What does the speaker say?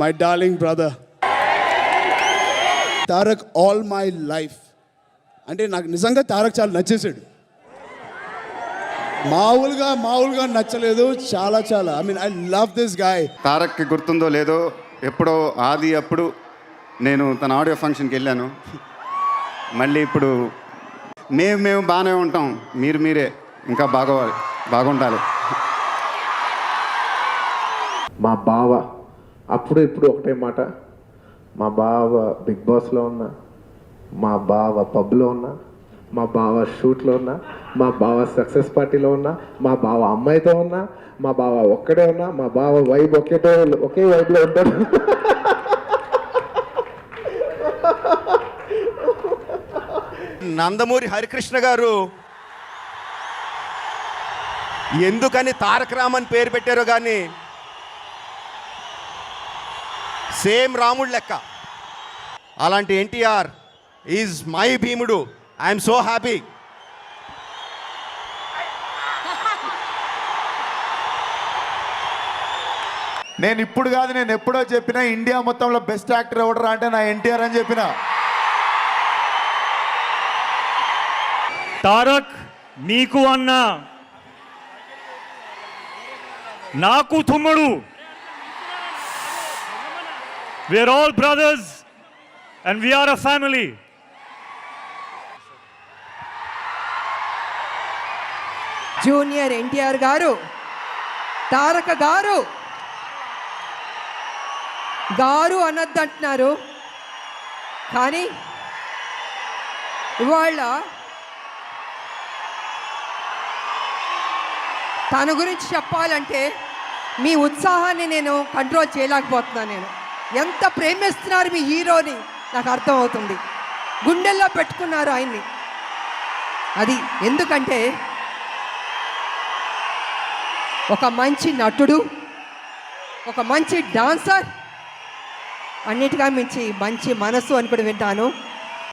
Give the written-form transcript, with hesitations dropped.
My darling brother Tarak all my life. అంటే నాకు నిజంగా తారక్ చాలా నచ్చేసాడు. మామూలుగా నచ్చలేదు, చాలా I mean I love this guy. తారక్కి గుర్తుందో లేదో, ఎప్పుడో అప్పుడు నేను తన ఆడియో ఫంక్షన్కి వెళ్ళాను. మళ్ళీ ఇప్పుడు మేము బాగానే ఉంటాం, మీరే ఇంకా బాగుండాలి. మా బావ అప్పుడు ఇప్పుడు ఒకటే మాట, మా బావ బిగ్ బాస్లో ఉన్నా, మా బావ పబ్లో ఉన్నా, మా బావ షూట్లో ఉన్నా, మా బావ సక్సెస్ పార్టీలో ఉన్నా, మా బావ అమ్మాయితో ఉన్నా, మా బావ ఒక్కడే ఉన్నా, మా బావ వైబ్ ఒకే వైబ్లో ఉంటాడు. నందమూరి హరికృష్ణ గారు ఎందుకని తారక రామన్ పేరు పెట్టారో కానీ సేమ్ రాముడు లెక్క. అలాంటి ఎన్టీఆర్ ఈజ్ మై భీముడు. I'm so happy. నేను ఇప్పుడు కాదు, నేను ఎప్పుడో చెప్పిన ఇండియా మొత్తంలో బెస్ట్ యాక్టర్ ఎవడరా అంటే నా ఎన్టీఆర్ అని చెప్పిన. తారక్ నీకు అన్న, నాకు తమ్ముడు. We're all brothers and we're a family. Junior NTR garu, Taraka గారు అనొద్దంటున్నారు, కానీ ఇవాళ తన గురించి చెప్పాలంటే మీ ఉత్సాహాన్ని నేను కంట్రోల్ చేయలేకపోతున్నాను. నేను ఎంత ప్రేమిస్తున్నారు మీ హీరోని నాకు అర్థమవుతుంది. గుండెల్లో పెట్టుకున్నారు ఆయన్ని. అది ఎందుకంటే ఒక మంచి నటుడు, ఒక మంచి డాన్సర్, అన్నిటిగా మించి మంచి మనసు అని కూడా వింటాను.